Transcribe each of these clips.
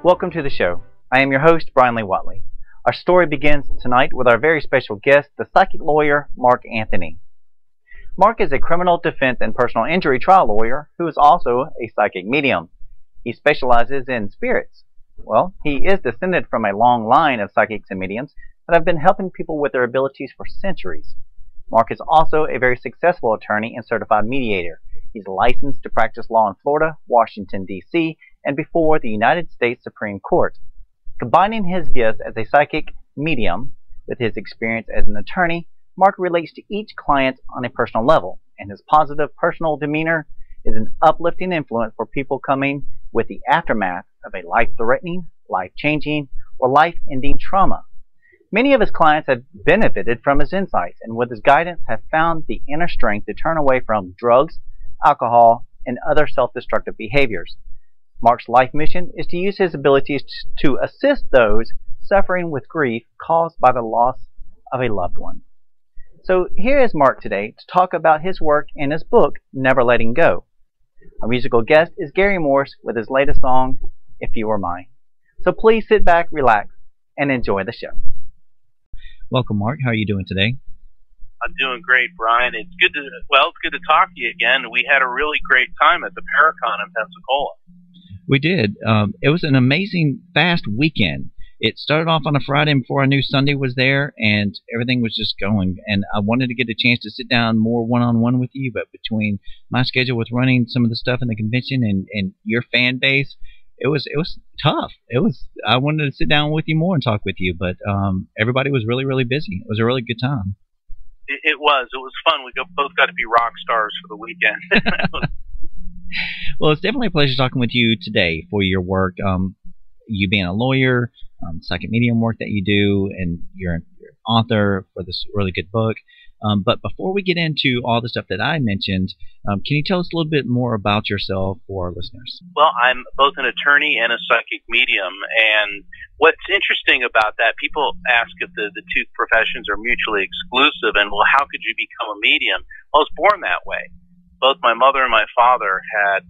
Welcome to the show. I am your host, Bryan Lee Whatley. Our story begins tonight with our very special guest, the psychic lawyer, Mark Anthony. Mark is a criminal defense and personal injury trial lawyer who is also a psychic medium. He specializes in spirits. Well, he is descended from a long line of psychics and mediums that have been helping people with their abilities for centuries. Mark is also a very successful attorney and certified mediator. He's licensed to practice law in Florida, Washington, D.C., and before the United States Supreme Court. Combining his gifts as a psychic medium with his experience as an attorney, Mark relates to each client on a personal level, and his positive personal demeanor is an uplifting influence for people coming with the aftermath of a life-threatening, life-changing, or life-ending trauma. Many of his clients have benefited from his insights and with his guidance have found the inner strength to turn away from drugs, alcohol, and other self-destructive behaviors. Mark's life mission is to use his abilities to assist those suffering with grief caused by the loss of a loved one. So here is Mark today to talk about his work in his book, Never Letting Go. Our musical guest is Gary Morris with his latest song, If You Were Mine. So please sit back, relax, and enjoy the show. Welcome, Mark. How are you doing today? I'm doing great, Brian. It's good to talk to you again. We had a really great time at the Paracon in Pensacola. We did. It was an amazing, fast weekend. It started off on a Friday before I knew Sunday was there, and everything was just going. And I wanted to get a chance to sit down more one-on-one with you, but between my schedule with running some of the stuff in the convention and your fan base, it was tough. I wanted to sit down with you more and talk with you, but everybody was really, really busy. It was a really good time. It was fun. We both got to be rock stars for the weekend. Well, it's definitely a pleasure talking with you today for your work. You being a lawyer, psychic medium work that you do, and you're an author for this really good book. But before we get into all the stuff that I mentioned, can you tell us a little bit more about yourself for our listeners? Well, I'm both an attorney and a psychic medium, and what's interesting about that, people ask if the two professions are mutually exclusive, and well, how could you become a medium? Well, I was born that way. Both my mother and my father had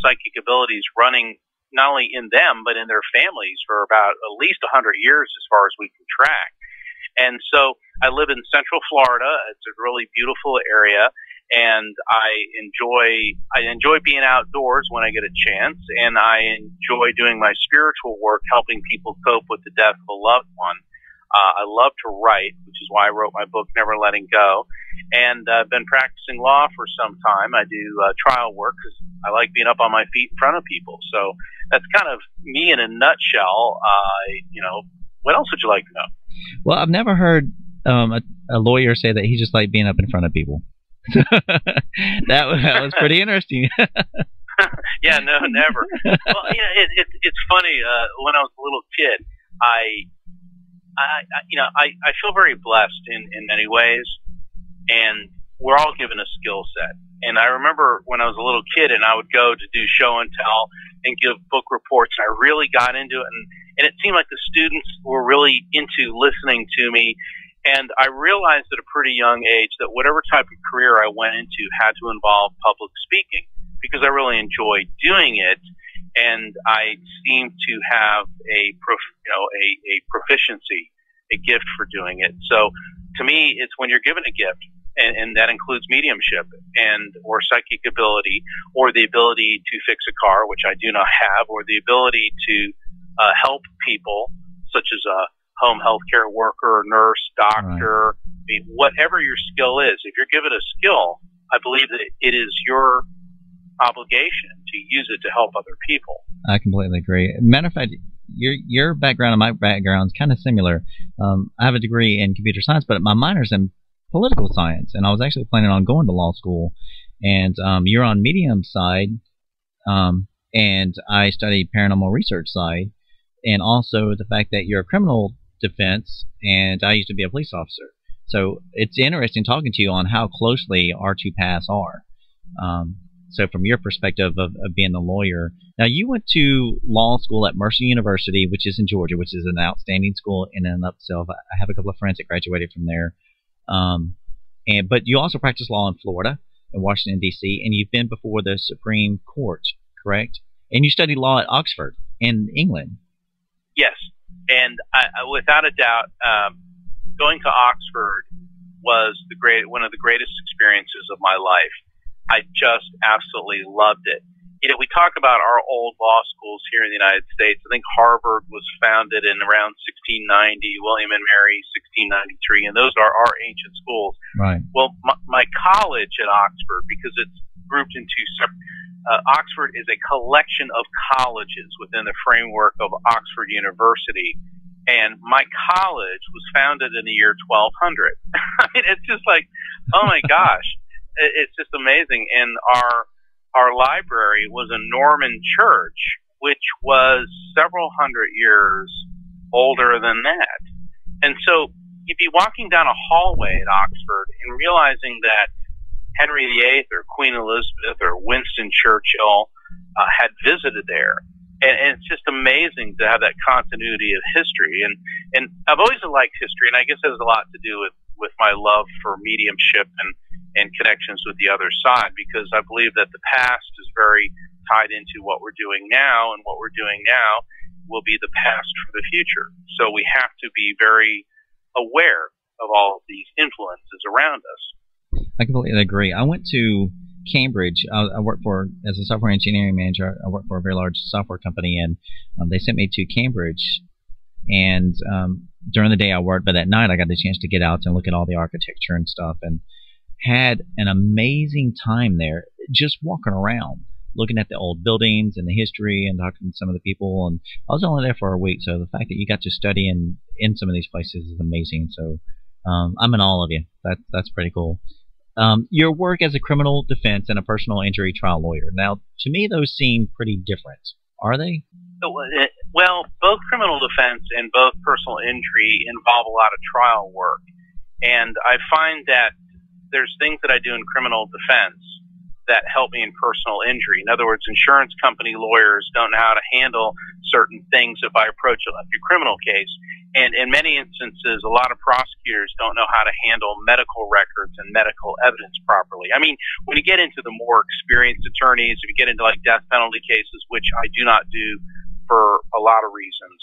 psychic abilities running not only in them, but in their families for about at least 100 years as far as we can track. And so I live in Central Florida. It's a really beautiful area, and I enjoy being outdoors when I get a chance, and I enjoy doing my spiritual work, helping people cope with the death of a loved one. I love to write, which is why I wrote my book, Never Letting Go. And I've been practicing law for some time. I do trial work because I like being up on my feet in front of people. So that's kind of me in a nutshell. What else would you like to know? Well, I've never heard a lawyer say that he just liked being up in front of people. that was pretty interesting. Yeah, no, never. Well, it's funny. When I was a little kid, I feel very blessed in many ways, and we're all given a skill set. And I remember when I was a little kid and I would go to do show and tell and give book reports, and I really got into it, and it seemed like the students were really into listening to me. And I realized at a pretty young age that whatever type of career I went into had to involve public speaking, because I really enjoyed doing it. And I seem to have a proficiency, a gift for doing it. So to me, it's when you're given a gift, and that includes mediumship or psychic ability, or the ability to fix a car, which I do not have, or the ability to help people, such as a home healthcare worker, nurse, doctor. Right. I mean, whatever your skill is, if you're given a skill, I believe that it is your obligation to use it to help other people. I completely agree. Matter of fact, your background and my background is kind of similar. I have a degree in computer science, but my minor's in political science, and I was actually planning on going to law school. And you're on medium side, and I studied paranormal research side, and also the fact that you're a criminal defense, and I used to be a police officer. So it's interesting talking to you on how closely our two paths are. So from your perspective of being a lawyer, now you went to law school at Mercer University, which is in Georgia, which is an outstanding school in and of itself. I have a couple of friends that graduated from there. But you also practice law in Florida, in Washington, D.C., and you've been before the Supreme Court, correct? And you studied law at Oxford in England. Yes, and without a doubt, going to Oxford was one of the greatest experiences of my life. I just absolutely loved it. You know, we talk about our old law schools here in the United States. I think Harvard was founded in around 1690, William and Mary 1693, and those are our ancient schools. Right. Well, my college at Oxford, because it's grouped into separate, Oxford is a collection of colleges within the framework of Oxford University, and my college was founded in the year 1200. I mean, it's just like, oh my gosh, it's just amazing. And our library was a Norman church, which was several hundred years older than that. And so you'd be walking down a hallway at Oxford and realizing that Henry VIII or Queen Elizabeth or Winston Churchill had visited there. And it's just amazing to have that continuity of history. And I've always liked history, and I guess it has a lot to do with my love for mediumship and connections with the other side, because I believe that the past is very tied into what we're doing now, and what we're doing now will be the past for the future. So we have to be very aware of all of these influences around us. I completely agree. I went to Cambridge. I worked as a software engineering manager. I worked for a very large software company, and they sent me to Cambridge. And during the day I worked, but that night I got the chance to get out and look at all the architecture and stuff, and had an amazing time there, just walking around, looking at the old buildings and the history and talking to some of the people. And I was only there for a week, so the fact that you got to study in some of these places is amazing. So I'm in awe of you. That's pretty cool. Your work as a criminal defense and a personal injury trial lawyer. Now, to me, those seem pretty different. Are they? Well, both criminal defense and both personal injury involve a lot of trial work. And I find that there's things that I do in criminal defense that help me in personal injury. In other words, insurance company lawyers don't know how to handle certain things if I approach a criminal case. And in many instances, a lot of prosecutors don't know how to handle medical records and medical evidence properly. I mean, when you get into the more experienced attorneys, if you get into like death penalty cases, which I do not do for a lot of reasons,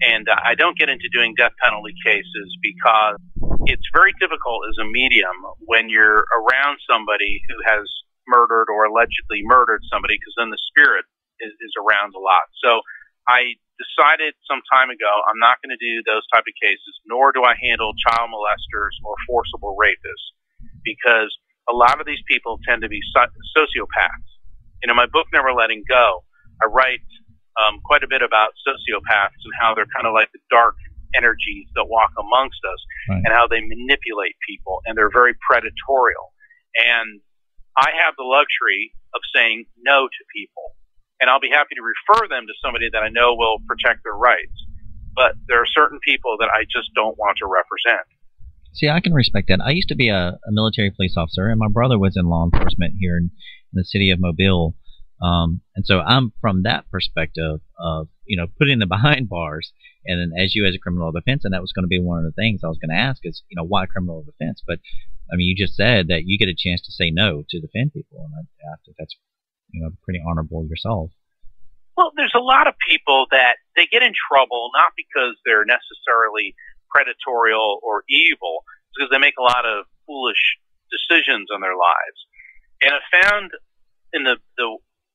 and I don't get into doing death penalty cases because it's very difficult as a medium when you're around somebody who has murdered or allegedly murdered somebody, because then the spirit is around a lot. So I decided some time ago I'm not going to do those type of cases, nor do I handle child molesters or forcible rapists, because a lot of these people tend to be sociopaths. You know, my book, Never Letting Go, I write quite a bit about sociopaths and how they're kind of like the dark energies that walk amongst us, right, and how they manipulate people, and they're very predatorial. And I have the luxury of saying no to people, and I'll be happy to refer them to somebody that I know will protect their rights. But there are certain people that I just don't want to represent. See, I can respect that. I used to be a military police officer, and my brother was in law enforcement here in the city of Mobile. And so I'm from that perspective of, you know, putting them behind bars, and then as you as a criminal defense, and that was going to be one of the things I was going to ask is, you know, why criminal defense? But I mean, you just said that you get a chance to say no to defend people, and I think that's, you know, pretty honorable yourself. Well, there's a lot of people that they get in trouble not because they're necessarily predatorial or evil, because they make a lot of foolish decisions in their lives. And I found in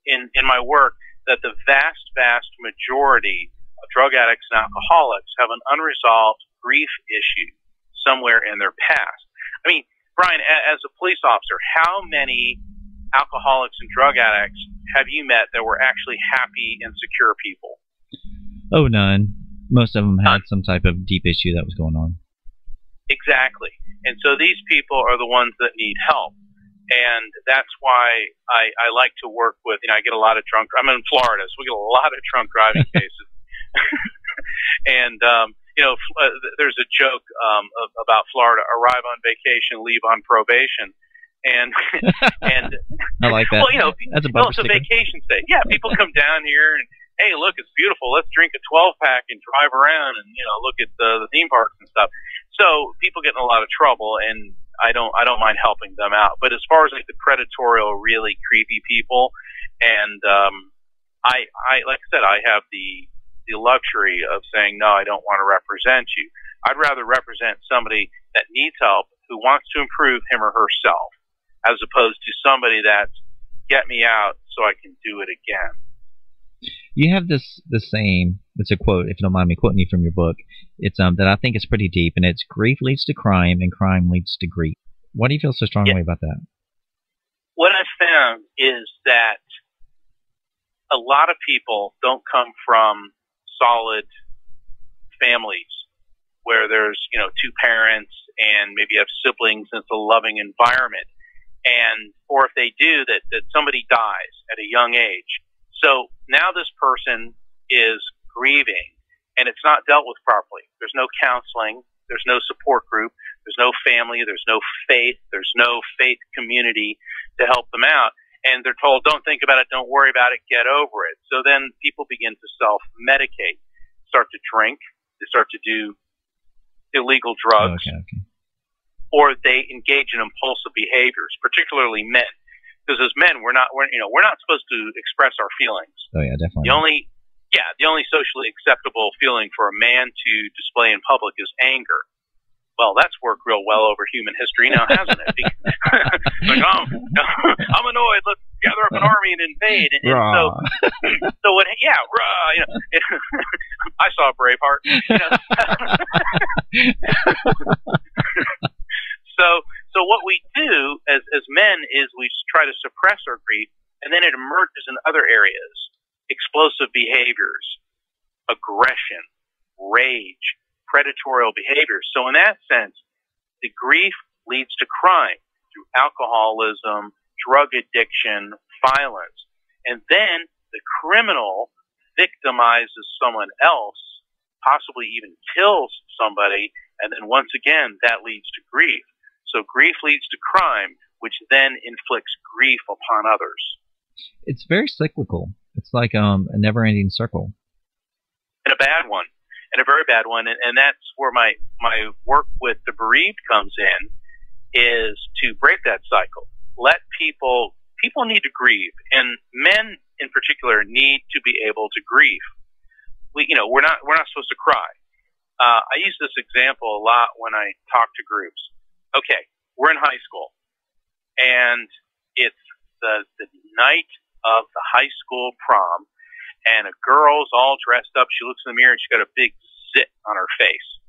in my work that the vast majority of drug addicts and alcoholics have an unresolved grief issue somewhere in their past. I mean, Brian, as a police officer, how many alcoholics and drug addicts have you met that were actually happy and secure people? Oh, none. Most of them had some type of deep issue that was going on. Exactly. And so these people are the ones that need help. And that's why I like to work with, you know, I get a lot of drunk, I'm in Florida, so we get a lot of drunk driving cases. And, you know, there's a joke about Florida: arrive on vacation, leave on probation. And I like that. Well, you know, that's it's a vacation state. Yeah, people come down here and, hey, look, it's beautiful. Let's drink a 12-pack and drive around and, you know, look at the theme parks and stuff. So people get in a lot of trouble, and I don't mind helping them out. But as far as like the predatorial, really creepy people, and I like I said, I have the the luxury of saying, no, I don't want to represent you. I'd rather represent somebody that needs help, who wants to improve him or herself, as opposed to somebody that's, get me out so I can do it again. You have the saying, it's a quote, if you don't mind me quoting you from your book. It's that I think is pretty deep, and it's grief leads to crime and crime leads to grief. Why do you feel so strongly about that? What I've found is that a lot of people don't come from solid families where there's, two parents and maybe you have siblings and it's a loving environment. And, or if they do, that somebody dies at a young age. So now this person is grieving and it's not dealt with properly. There's no counseling. There's no support group. There's no family. There's no faith. There's no faith community to help them out. And they're told, don't think about it. Don't worry about it. Get over it. So then people begin to self-medicate, start to drink. They start to do illegal drugs. Okay. Or they engage in impulsive behaviors, particularly men. Because as men, we're not supposed to express our feelings. Oh yeah, definitely. The only socially acceptable feeling for a man to display in public is anger. Well, that's worked real well over human history now, hasn't it? Like, oh, I'm annoyed. Let's gather up an army and invade. And so what? Yeah, I saw Braveheart. So what we do as men is we try to suppress our grief, and then it emerges in other areas: explosive behaviors, aggression, rage, predatorial behaviors. So in that sense, the grief leads to crime through alcoholism, drug addiction, violence. And then the criminal victimizes someone else, possibly even kills somebody, and then once again, that leads to grief. So grief leads to crime, which then inflicts grief upon others. It's very cyclical. It's like a never-ending circle. And a bad one. And a very bad one. And that's where my work with the bereaved comes in, is to break that cycle. Let people need to grieve. And men in particular need to be able to grieve. We're not supposed to cry. I use this example a lot when I talk to groups. Okay, we're in high school, and it's the night of the high school prom, and a girl's all dressed up. She looks in the mirror, and she's got a big zit on her face.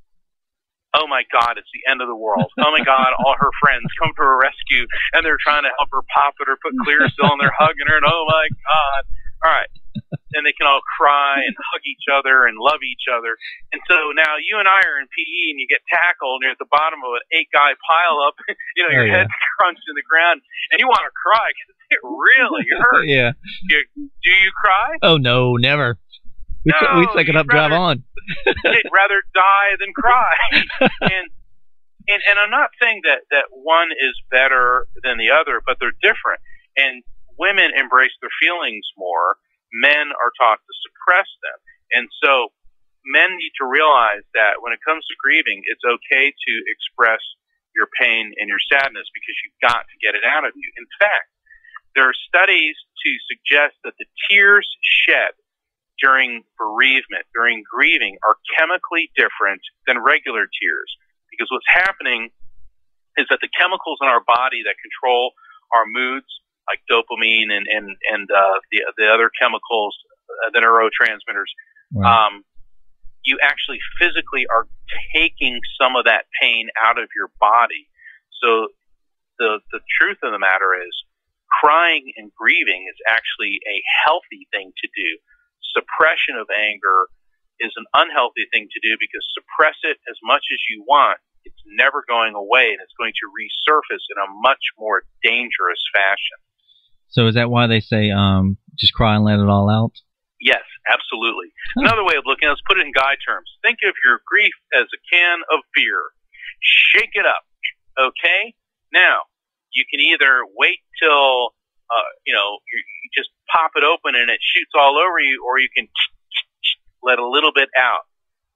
Oh, my God, it's the end of the world. Oh, my God, all her friends come to her rescue, and they're trying to help her pop it or put Clearasil, and they're hugging her, and oh, my God. All right. And they can all cry and hug each other and love each other. And so now you and I are in PE and you get tackled and you're at the bottom of an 8-guy pile up, your head's crunched in the ground and you want to cry because it really hurts. Yeah. Do you cry? Oh, no, never. We suck it up, drive on. You'd rather die than cry. And I'm not saying that one is better than the other, but they're different. And women embrace their feelings more. Men are taught to suppress them. And so men need to realize that when it comes to grieving, it's okay to express your pain and your sadness because you've got to get it out of you. In fact, there are studies to suggest that the tears shed during bereavement, during grieving, are chemically different than regular tears. Because what's happening is that the chemicals in our body that control our moods, like dopamine and the other chemicals, the neurotransmitters, right. You actually physically are taking some of that pain out of your body. So the truth of the matter is, crying and grieving is actually a healthy thing to do. Suppression of anger is an unhealthy thing to do because suppress it as much as you want, it's never going away, and it's going to resurface in a much more dangerous fashion. So is that why they say just cry and let it all out? Yes, absolutely. Another way of looking at it, let's put it in guy terms. Think of your grief as a can of beer. Shake it up, okay? Now, you can either wait till, you just pop it open and it shoots all over you, or you can let a little bit out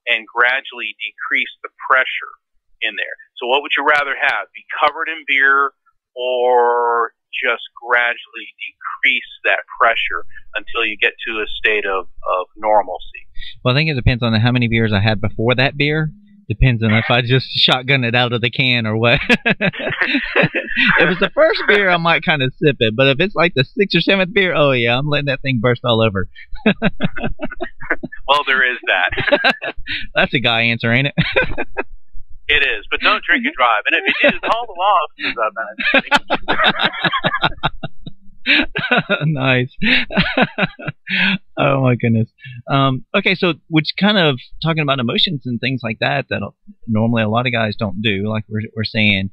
and gradually decrease the pressure in there. So what would you rather have? Be covered in beer or just gradually decrease that pressure until you get to a state of normalcy? Well, I think it depends on how many beers I had before that beer. Depends on if I just shotgun it out of the can or what. If it's the first beer, I might kind of sip it. But if it's like the 6th or 7th beer, oh yeah, I'm letting that thing burst all over. Well, there is that. That's a guy answer, ain't it? It is, but don't drink and drive. And if you do, call the law. Nice. Oh my goodness. Okay, so which kind of talking about emotions and things like that normally a lot of guys don't do, like we're saying,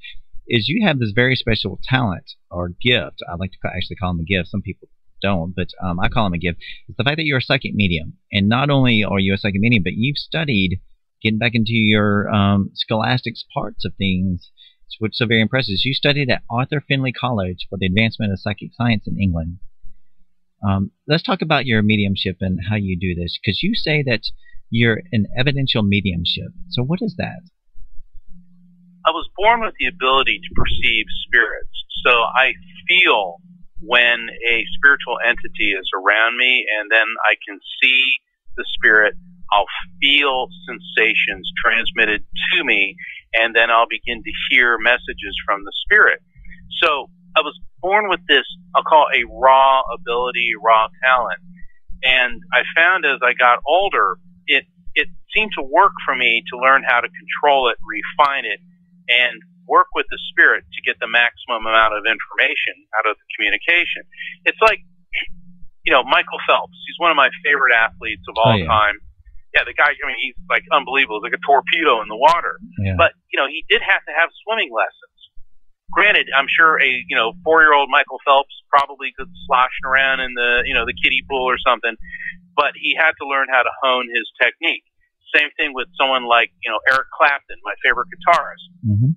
is you have this very special talent or gift. I like to actually call them a gift. Some people don't, but I call them a gift. It's the fact that you're a psychic medium, and not only are you a psychic medium, but you've studied getting back into your scholastics parts of things. What's so very impressive is you studied at Arthur Findlay College for the Advancement of Psychic Science in England. Let's talk about your mediumship and how you do this, because you say that you're an evidential mediumship. So what is that? I was born with the ability to perceive spirits. So I feel when a spiritual entity is around me, and then I can see the spirit. I'll feel sensations transmitted to me, and then I'll begin to hear messages from the spirit. So I was born with this, I'll call it a raw ability, raw talent. And I found as I got older, it seemed to work for me to learn how to control it, refine it, and work with the spirit to get the maximum amount of information out of the communication. It's like, Michael Phelps. He's one of my favorite athletes of all time. Yeah, the guy, he's like unbelievable. He's like a torpedo in the water. Yeah. But, he did have to have swimming lessons. Granted, I'm sure a, 4-year-old Michael Phelps probably could sloshing around in the, the kiddie pool or something, but he had to learn how to hone his technique. Same thing with someone like, Eric Clapton, my favorite guitarist. Mm-hmm.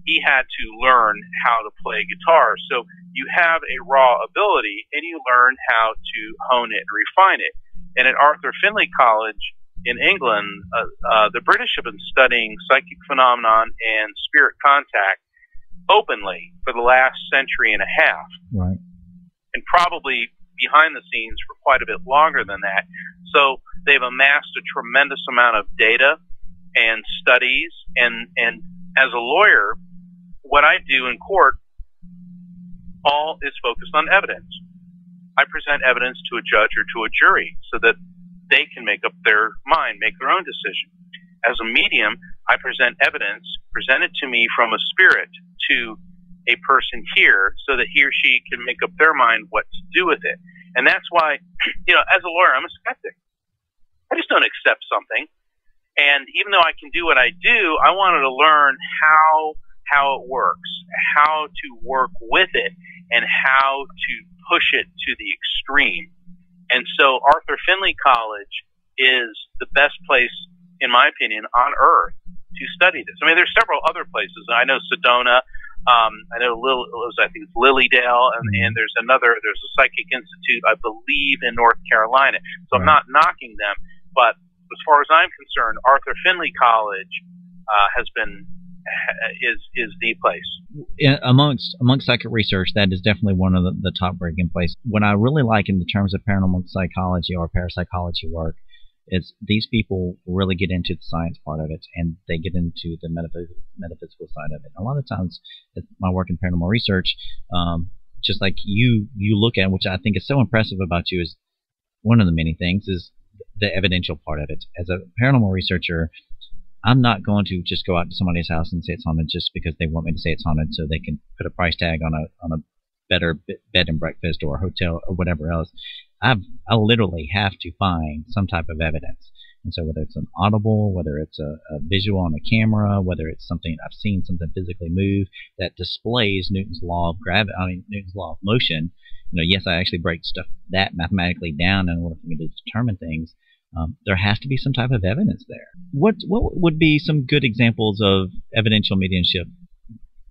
He had to learn how to play guitar. So you have a raw ability, and you learn how to hone it and refine it. And at Arthur Findlay College in England, the British have been studying psychic phenomenon and spirit contact openly for the last century and a half. Right. And probably behind the scenes for quite a bit longer than that. So they've amassed a tremendous amount of data and studies. And as a lawyer, what I do in court all is focused on evidence. I present evidence to a judge or to a jury so that they can make up their mind, make their own decision. As a medium, I present evidence presented to me from a spirit to a person here so that he or she can make up their mind what to do with it. And that's why, as a lawyer, I'm a skeptic. I just don't accept something. And even though I can do what I do, I wanted to learn how it works, how to work with it, and how to push it to the extreme. And so Arthur Findlay College is the best place, in my opinion, on earth to study this. I mean, there's several other places. I know Sedona. I know I think it's Lilydale, and there's a Psychic Institute, I believe, in North Carolina. So I'm not knocking them, but as far as I'm concerned, Arthur Findlay College is the place. Amongst psychic research, that is definitely one of the top ranking places. What I really like in the terms of paranormal psychology or parapsychology work is these people really get into the science part of it, and they get into the metaphysical side of it. A lot of times, my work in paranormal research, just like you look at, which I think is so impressive about you, is one of the many things is the evidential part of it. As a paranormal researcher, I'm not going to just go out to somebody's house and say it's haunted just because they want me to say it's haunted so they can put a price tag on a better bed and breakfast or a hotel or whatever else. I literally have to find some type of evidence. And so whether it's an audible, whether it's a visual on a camera, whether it's something I've seen something physically move that displays Newton's law of gravity, Newton's law of motion. Yes, I actually break stuff that mathematically down in order for me to determine things. There has to be some type of evidence there. What would be some good examples of evidential mediumship?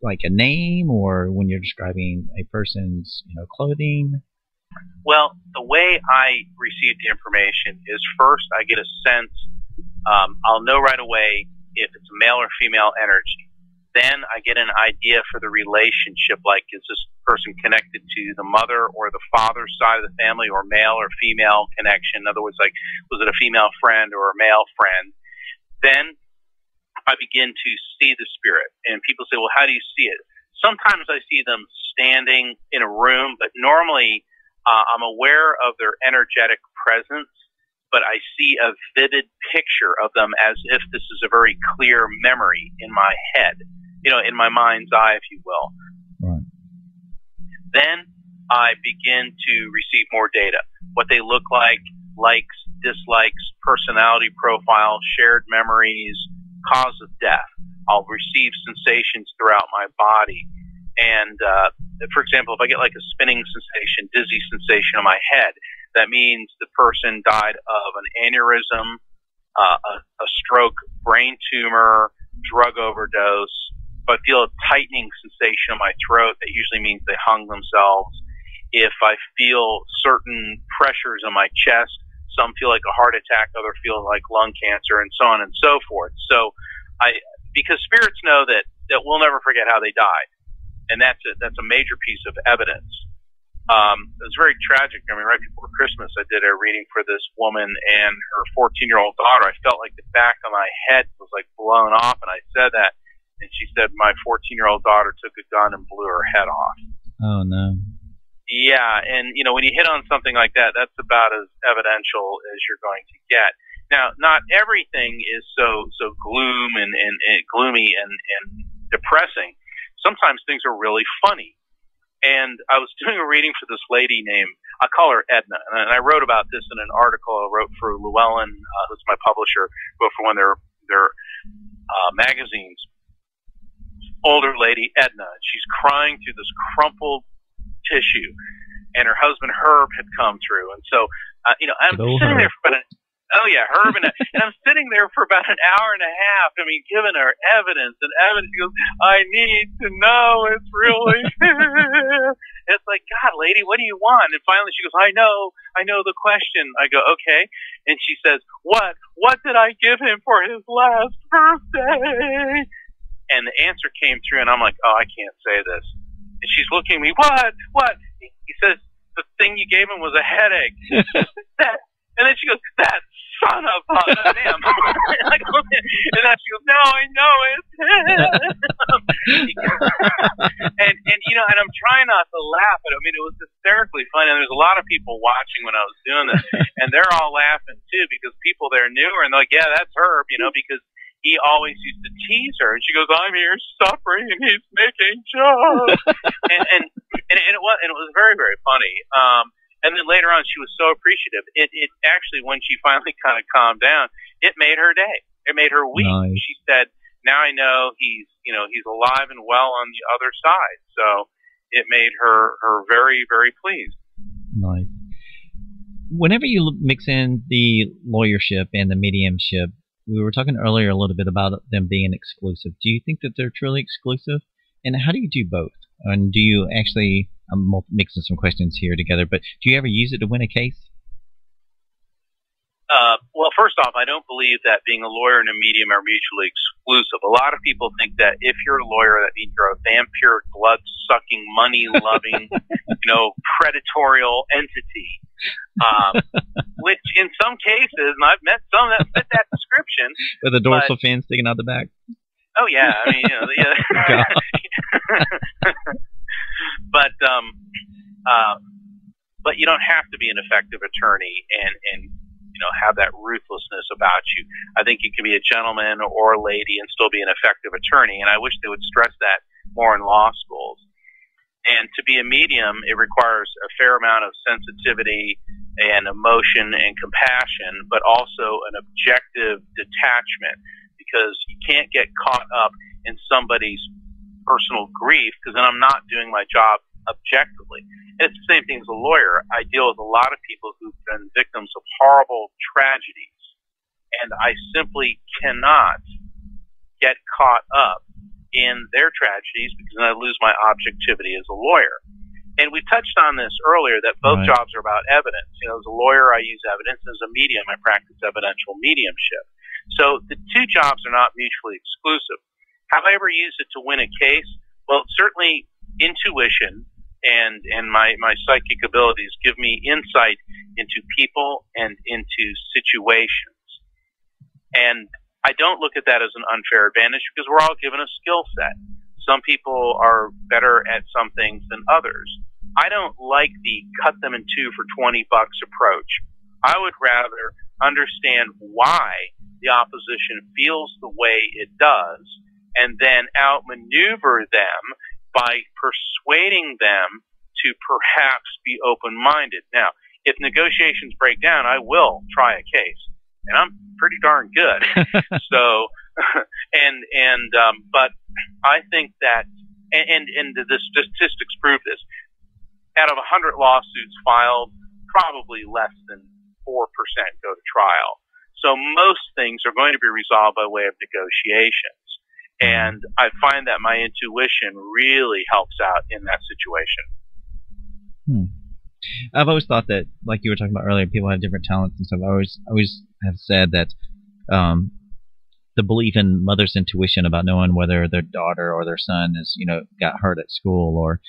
Like a name, or when you're describing a person's clothing? Well, the way I receive the information is first I get a sense. I'll know right away if it's a male or female energy. Then I get an idea for the relationship, like is this person connected to the mother or the father side of the family, or male or female connection? In other words, like, was it a female friend or a male friend? Then I begin to see the spirit. And people say, well, how do you see it? Sometimes I see them standing in a room, but normally I'm aware of their energetic presence, but I see a vivid picture of them as if this is a very clear memory in my head, in my mind's eye, if you will. Right. Then I begin to receive more data, what they look like, likes, dislikes, personality profile, shared memories, cause of death. I'll receive sensations throughout my body. And, for example, if I get like a spinning sensation, dizzy sensation in my head, that means the person died of an aneurysm, a stroke, brain tumor, drug overdose. If I feel a tightening sensation in my throat, that usually means they hung themselves. If I feel certain pressures in my chest, some feel like a heart attack, others feel like lung cancer, and so on and so forth. So because spirits know that we'll never forget how they died. And that's a major piece of evidence. It was very tragic. I mean, right before Christmas, I did a reading for this woman and her 14-year-old daughter. I felt like the back of my head was like blown off, and I said that, and she said my 14-year-old daughter took a gun and blew her head off. Oh, no. Yeah, and, when you hit on something like that, that's about as evidential as you're going to get. Now, not everything is so gloomy and depressing. Sometimes things are really funny. And I was doing a reading for this lady named, I call her Edna, and I wrote about this in an article I wrote for Llewellyn, who's my publisher, wrote for one of their magazines. Older lady, Edna, she's crying through this crumpled tissue, and her husband Herb had come through. And so, I'm sitting there for about Herb, and I'm sitting there for about an hour and a half. I mean, giving her evidence. She goes, I need to know. It's really. It's like, God, lady, what do you want? And finally, she goes, I know the question. I go, okay. And she says, what did I give him for his last birthday? And the answer came through, and I'm like, oh, I can't say this. And she's looking at me, what? He says, the thing you gave him was a headache. And then she goes, that son of a damn. And then she goes, no, I know it. And I'm trying not to laugh, but I mean, it was hysterically funny. And there's a lot of people watching when I was doing this, and they're all laughing too, because people there knew her, and they're like, yeah, that's Herb, because he always used to tease her. And she goes, I'm here suffering, and he's making jokes. and it was very, very funny. And then later on, she was so appreciative. It actually, when she finally kind of calmed down, it made her day. It made her week. Nice. She said, now I know he's alive and well on the other side. So it made her very, very pleased. Nice. Whenever you mix in the lawyership and the mediumship, we were talking earlier a little bit about them being exclusive. Do you think that they're truly exclusive? And how do you do both? And do you actually, I'm mixing some questions here together, but do you ever use it to win a case? Well, first off, I don't believe that being a lawyer and a medium are mutually exclusive. A lot of people think that if you're a lawyer, that means you're a vampire, blood-sucking, money-loving, predatorial entity. Which in some cases, and I've met some that fit that description. With a dorsal fin sticking out the back. Oh yeah, I mean, yeah. But you don't have to be an effective attorney and have that ruthlessness about you. I think you can be a gentleman or a lady and still be an effective attorney, and I wish they would stress that more in law schools. And to be a medium, it requires a fair amount of sensitivity and emotion and compassion, but also an objective detachment, because you can't get caught up in somebody's personal grief, because then I'm not doing my job objectively. And it's the same thing as a lawyer. I deal with a lot of people who've been victims of horrible tragedies, and I simply cannot get caught up in their tragedies, because then I lose my objectivity as a lawyer. And we touched on this earlier, that both jobs are about evidence. As a lawyer, I use evidence. As a medium, I practice evidential mediumship. So the two jobs are not mutually exclusive. How I ever use it to win a case? Well, certainly intuition and my psychic abilities give me insight into people and into situations. And I don't look at that as an unfair advantage because we're all given a skill set. Some people are better at some things than others. I don't like the cut them in two for $20 approach. I would rather understand why the opposition feels the way it does and then outmaneuver them by persuading them to perhaps be open-minded. Now, if negotiations break down, I will try a case, and I'm pretty darn good. But I think that, and the statistics prove this. Out of 100 lawsuits filed, probably less than 4% go to trial. So most things are going to be resolved by way of negotiations. And I find that my intuition really helps out in that situation. I've always thought that, like you were talking about earlier, people have different talents and stuff. I always have said that the belief in mother's intuition about knowing whether their daughter or their son is, got hurt at school, or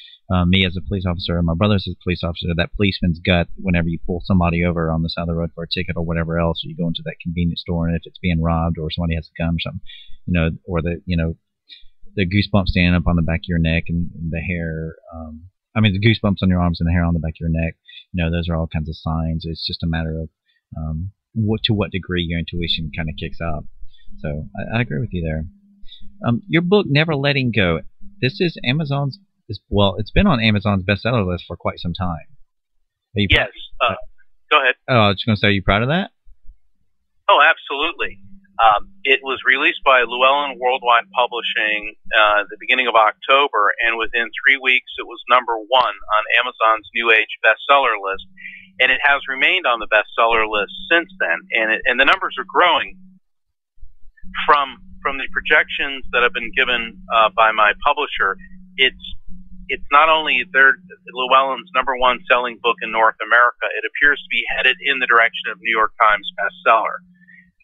me as a police officer, or my brother as a police officer, that policeman's gut whenever you pull somebody over on the side of the road for a ticket or whatever else, or you go into that convenience store and if it's being robbed or somebody has a gun or something, or the goosebumps standing up on the back of your neck and the hair, the goosebumps on your arms and the hair on the back of your neck, those are all kinds of signs. It's just a matter of to what degree your intuition kind of kicks up. So I agree with you there. Your book, Never Letting Go, this is Amazon's, it's been on Amazon's bestseller list for quite some time. Yes. Go ahead. Oh, I was just going to say, are you proud of that? Oh, absolutely. It was released by Llewellyn Worldwide Publishing at the beginning of October, and within 3 weeks it was #1 on Amazon's New Age bestseller list, and it has remained on the bestseller list since then. And the numbers are growing from the projections that have been given by my publisher. It's not only Llewellyn's #1 selling book in North America. It appears to be headed in the direction of New York Times bestseller.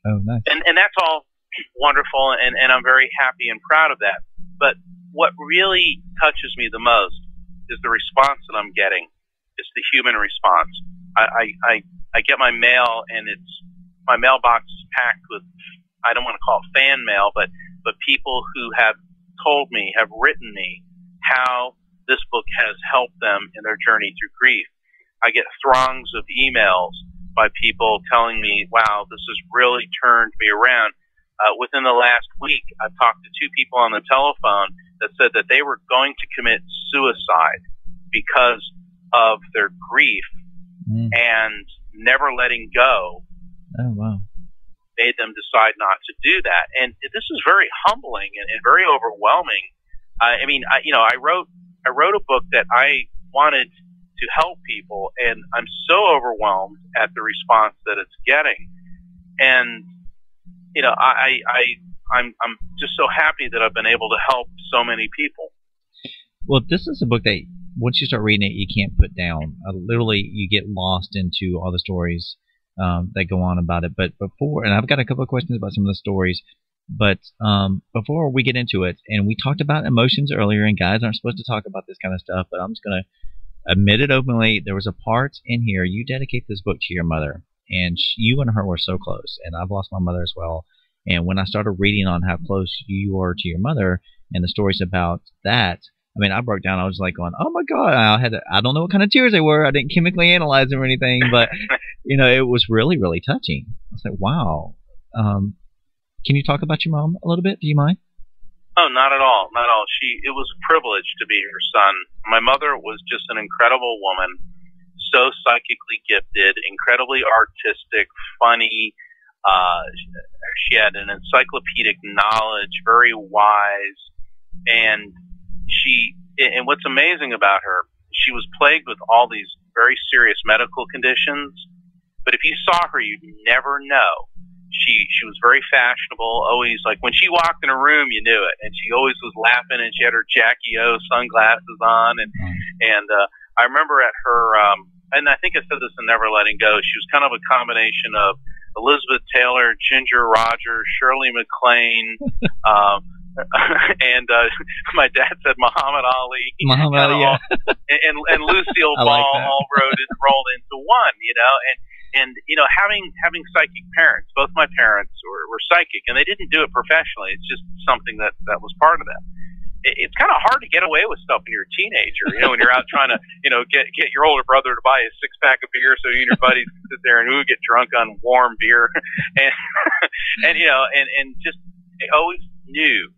Oh, nice. And that's all wonderful, and I'm very happy and proud of that. But what really touches me the most is the response that I'm getting. It's the human response. I get my mail, and my mailbox is packed with, I don't want to call it fan mail, but people who have told me, have written me, how this book has helped them in their journey through grief. I get throngs of emails by people telling me, wow, this has really turned me around. Within the last week, I've talked to 2 people on the telephone that said that they were going to commit suicide because of their grief, and never letting go made them decide not to do that. And this is very humbling and very overwhelming. I wrote a book that I wanted to help people, and I'm so overwhelmed at the response that it's getting. And I'm just so happy that I've been able to help so many people. Well, this is a book that once you start reading it, you can't put down. Literally, you get lost into all the stories that go on about it. But before, and I've got a couple of questions about some of the stories, but before we get into it, and we talked about emotions earlier, and guys aren't supposed to talk about this kind of stuff, but I'm just going to admit it openly. There was a part in here, you dedicate this book to your mother, and you and her were so close, and I've lost my mother as well. And when I started reading on how close you were to your mother and the stories about that, I broke down. I was like going, oh my God, I don't know what kind of tears they were. I didn't chemically analyze them or anything, but it was really, really touching. I was like, wow. Can you talk about your mom a little bit? Do you mind? Oh, not at all. Not at all. It was a privilege to be her son. My mother was just an incredible woman, so psychically gifted, incredibly artistic, funny. She had an encyclopedic knowledge, very wise, and what's amazing about her, she was plagued with all these very serious medical conditions, but if you saw her, you'd never know. She was very fashionable, always, like when she walked in a room, you knew it, and she always was laughing, and she had her Jackie O sunglasses on, and I remember at her, and I think I said this in Never Letting Go, she was kind of a combination of Elizabeth Taylor, Ginger Rogers, Shirley MacLaine, and my dad said Muhammad Ali, Muhammad Ali, yeah. and Lucille Ball like all rolled into one, and having psychic parents. Both my parents were psychic, and they didn't do it professionally. It's just something that was part of them. It's kind of hard to get away with stuff when you're a teenager, when you're out trying to, get your older brother to buy a 6-pack of beer so you and your buddies can sit there and get drunk on warm beer, and just they always knew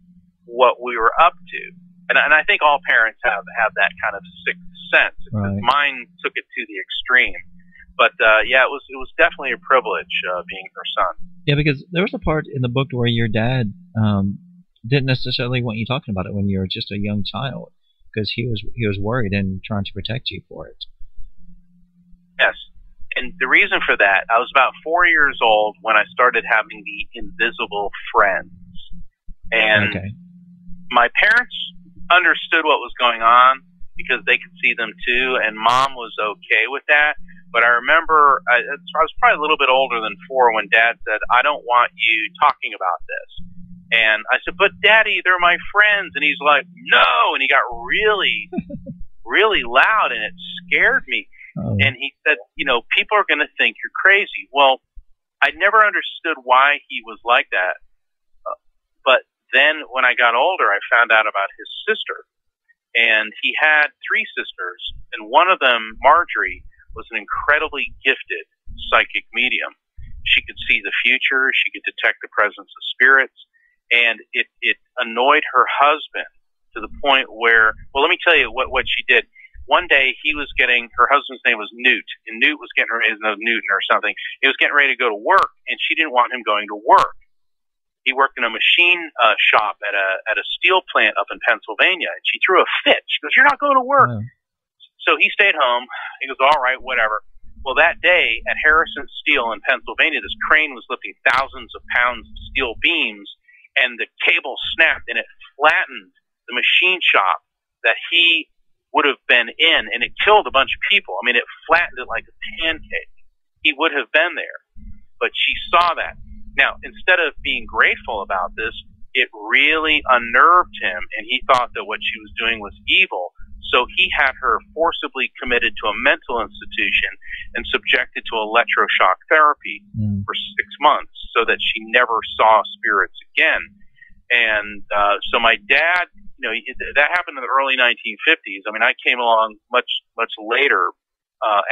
what we were up to, and I think all parents have that kind of sixth sense. Right. Mine took it to the extreme, but it was definitely a privilege being her son. Yeah, because there was a part in the book where your dad didn't necessarily want you talking about it when you were just a young child, because he was worried and trying to protect you for it. Yes, and the reason for that, I was about 4 years old when I started having the invisible friends, and my parents understood what was going on because they could see them too, and Mom was okay with that. But I remember I was probably a little bit older than 4 when Dad said, "I don't want you talking about this." And I said, "But Daddy, they're my friends." And he's like, "No." And he got really, really loud, and it scared me. Oh. And he said, "People are going to think you're crazy." Well, I never understood why he was like that. But then when I got older, I found out about his sister. And he had 3 sisters. And one of them, Marjorie, was an incredibly gifted psychic medium. She could see the future. She could detect the presence of spirits. And it annoyed her husband to the point where, well, let me tell you what she did. One day her husband's name was Newt, and Newt was getting ready, Newton or something. He was getting ready to go to work, and she didn't want him going to work. He worked in a machine shop at a steel plant up in Pennsylvania, and she threw a fit. She goes, "You're not going to work." Oh. So he stayed home. He goes, "All right, whatever." Well, that day at Harrison Steel in Pennsylvania, this crane was lifting thousands of pounds of steel beams, and the cable snapped, and it flattened the machine shop that he would have been in, and it killed a bunch of people. I mean, it flattened it like a pancake. He would have been there, but she saw that. Now, instead of being grateful about this, it really unnerved him, and he thought that what she was doing was evil. So he had her forcibly committed to a mental institution and subjected to electroshock therapy for 6 months so that she never saw spirits again. And so my dad, that happened in the early 1950s. I mean, I came along much, much later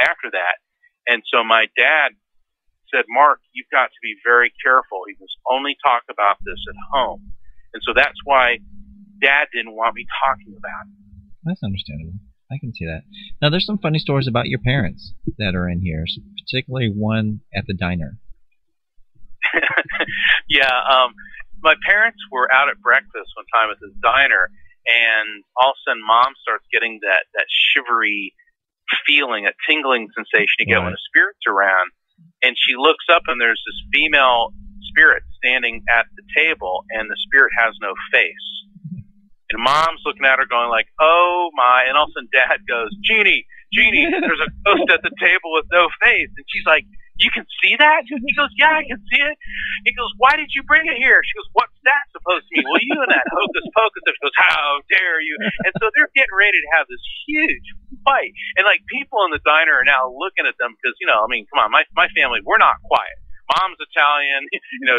after that. And so my dad said, "Mark, you've got to be very careful. You must only talk about this at home." And so that's why Dad didn't want me talking about it. That's understandable. I can see that. Now, there's some funny stories about your parents that are in here, particularly one at the diner. Yeah, my parents were out at breakfast one time at this diner, and all of a sudden Mom starts getting that shivery feeling, that tingling sensation you get when a spirit's around. And she looks up, and there's this female spirit standing at the table, and the spirit has no face. And Mom's looking at her going like, "Oh my," and all of a sudden Dad goes, Jeannie, there's a ghost at the table with no face." And she's like, "You can see that?" He goes, "Yeah, I can see it." He goes, "Why did you bring it here?" She goes, "What's that supposed to mean?" "Well, you and that hocus pocus." She goes, "How dare you?" And so they're getting ready to have this huge fight. And like people in the diner are now looking at them because, come on, my family, we're not quiet. Mom's Italian,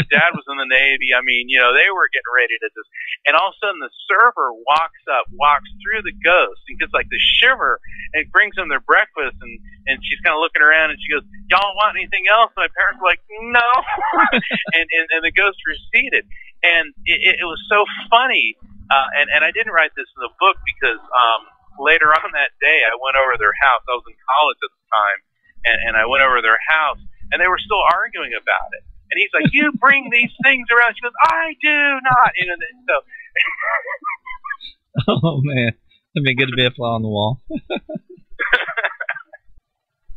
Dad was in the Navy. I mean, they were getting ready to just, and all of a sudden the server walks through the ghost and gets like the shiver and brings them their breakfast, and she's kind of looking around and she goes, "Y'all want anything else?" And my parents were like, "No." and the ghost receded. And it was so funny. And I didn't write this in the book because, later on that day I went over to their house. I was in college at the time, and I went over to their house. And they were still arguing about it. And he's like, "You bring these things around." She goes, "I do not." So. Oh, man. It'd be good to be a fly on the wall.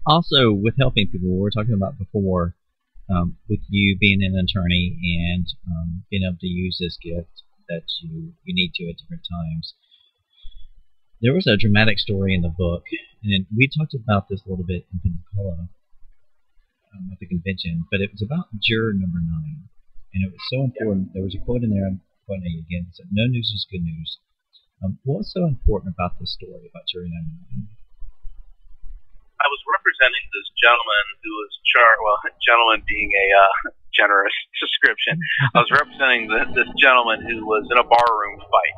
Also, with helping people, we were talking about before, with you being an attorney and being able to use this gift that you need to at different times. There was a dramatic story in the book, and we talked about this a little bit in Pensacola. At the convention, but it was about juror number 9, and it was so important. There was a quote in there, point A again. So no news is good news. What was so important about this story about jury number 9? I was representing this gentleman who was gentleman being a generous description. I was representing this gentleman who was in a barroom fight,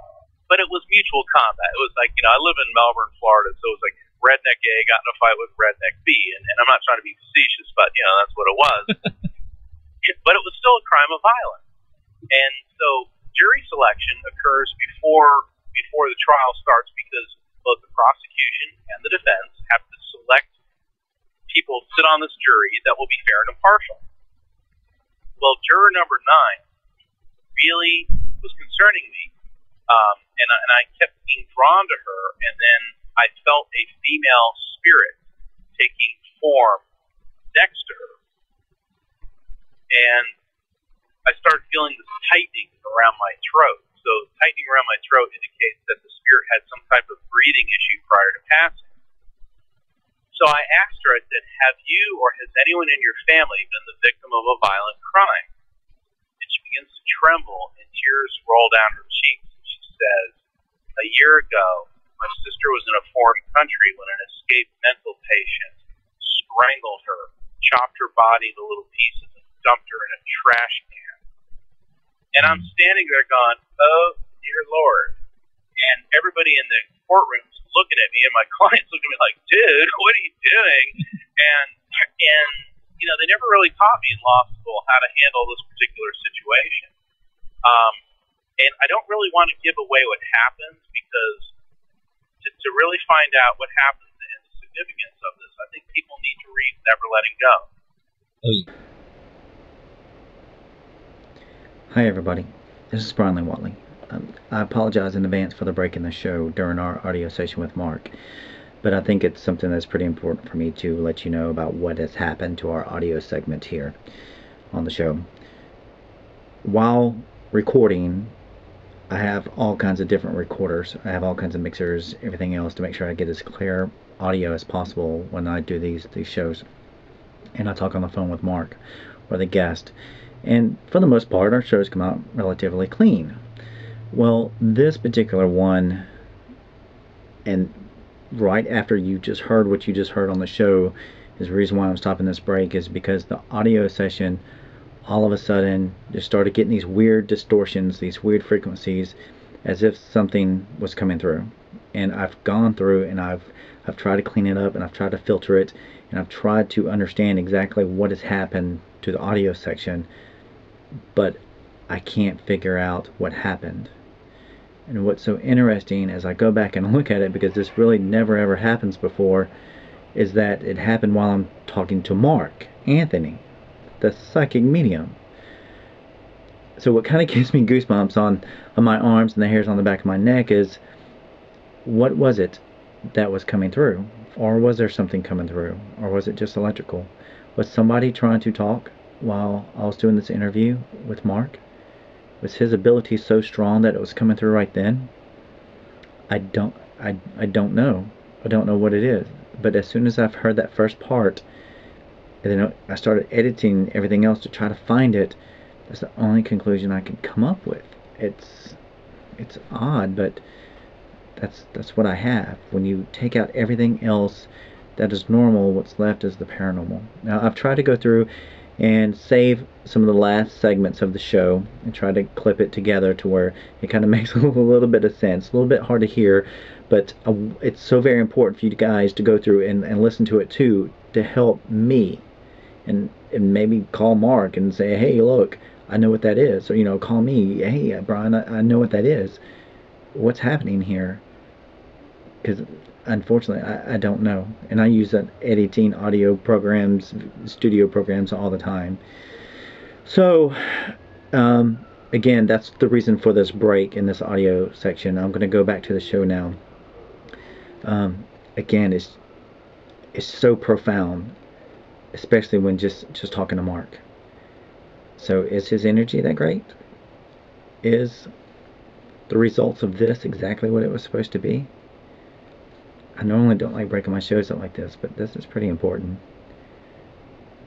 but it was mutual combat. It was like, I live in Melbourne, Florida, so it was like redneck A got in a fight with redneck B, and I'm not trying to be facetious, but that's what it was. But it was still a crime of violence, and so jury selection occurs before the trial starts, because both the prosecution and the defense have to select people to sit on this jury that will be fair and impartial. Well, juror number 9 really was concerning me, and I kept being drawn to her, and then I felt a female spirit taking form next to her, and I started feeling this tightening around my throat. So tightening around my throat indicates that the spirit had some type of breathing issue prior to passing. So I asked her, I said, have you or has anyone in your family been the victim of a violent crime? And she begins to tremble, and tears roll down her cheeks. And she says, a year ago, my sister was in a foreign country when an escaped mental patient strangled her, chopped her body into little pieces, and dumped her in a trash can. And I'm standing there going, oh, dear Lord. And everybody in the courtroom is looking at me, and my client's looking at me like, dude, what are you doing? And they never really taught me in law school how to handle this particular situation. And I don't really want to give away what happens, because to really find out what happens and the significance of this, I think people need to read Never Letting Go. Oh, yeah. Hi everybody, this is Bryan Lee Whatley. I apologize in advance for the break in the show during our audio session with Mark, but I think it's something that's pretty important for me to let you know about what has happened to our audio segment here on the show. While recording, I have all kinds of different recorders, I have all kinds of mixers, everything else to make sure I get as clear audio as possible when I do these shows. And I talk on the phone with Mark or the guest. And for the most part, our shows come out relatively clean. Well, this particular one, and right after you just heard what you just heard on the show, is the reason why I'm stopping this break, is because the audio session all of a sudden just started getting these weird distortions, these weird frequencies, as if something was coming through. And I've gone through and I've tried to clean it up, and I've tried to filter it, and I've tried to understand exactly what has happened to the audio section, but I can't figure out what happened. And what's so interesting as I go back and look at it, because this really never ever happens before, is that it happened while I'm talking to Mark Anthony, the psychic medium. So what kind of gives me goosebumps on my arms and the hairs on the back of my neck is, what was it that was coming through? Or was there something coming through? Or was it just electrical? Was somebody trying to talk while I was doing this interview with Mark? Was his ability so strong that it was coming through right then? I don't know. I don't know what it is. But as soon as I've heard that first part, and then I started editing everything else to try to find it, that's the only conclusion I can come up with. It's odd, but that's what I have. When you take out everything else that is normal, what's left is the paranormal. Now, I've tried to go through and save some of the last segments of the show and try to clip it together to where it kind of makes a little bit of sense. A little bit hard to hear, but it's so very important for you guys to go through and listen to it too, to help me, and maybe call Mark and say, hey, look, I know what that is. Or, call me, hey, Bryan, I know what that is. What's happening here? Because unfortunately, I don't know. And I use editing audio programs, studio programs all the time. So, again, that's the reason for this break in this audio section. I'm going to go back to the show now. Again, it's so profound, especially when just talking to Mark. So, is his energy that great? Is the results of this exactly what it was supposed to be? I normally don't like breaking my shows up like this, but this is pretty important.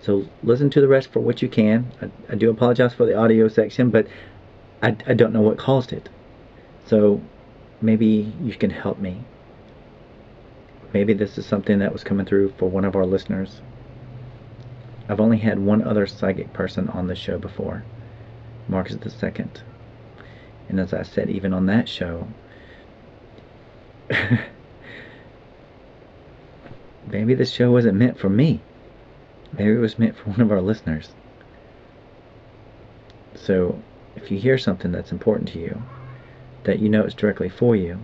So listen to the rest for what you can. I do apologize for the audio section, but I don't know what caused it. So maybe you can help me. Maybe this is something that was coming through for one of our listeners. I've only had one other psychic person on the show before. Mark is the second. And as I said, even on that show, maybe this show wasn't meant for me. Maybe it was meant for one of our listeners. So if you hear something that's important to you, that you know it's directly for you,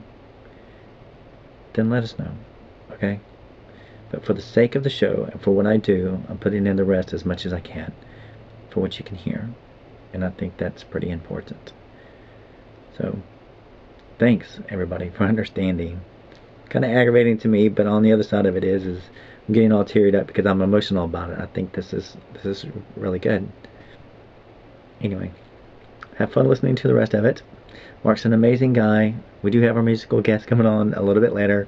then let us know, okay? But for the sake of the show and for what I do, I'm putting in the rest as much as I can for what you can hear. And I think that's pretty important. So, thanks everybody for understanding. Kind of aggravating to me, but on the other side of it is I'm getting all teared up because I'm emotional about it. I think this is really good. Anyway, have fun listening to the rest of it. Mark's an amazing guy. We do have our musical guest coming on a little bit later.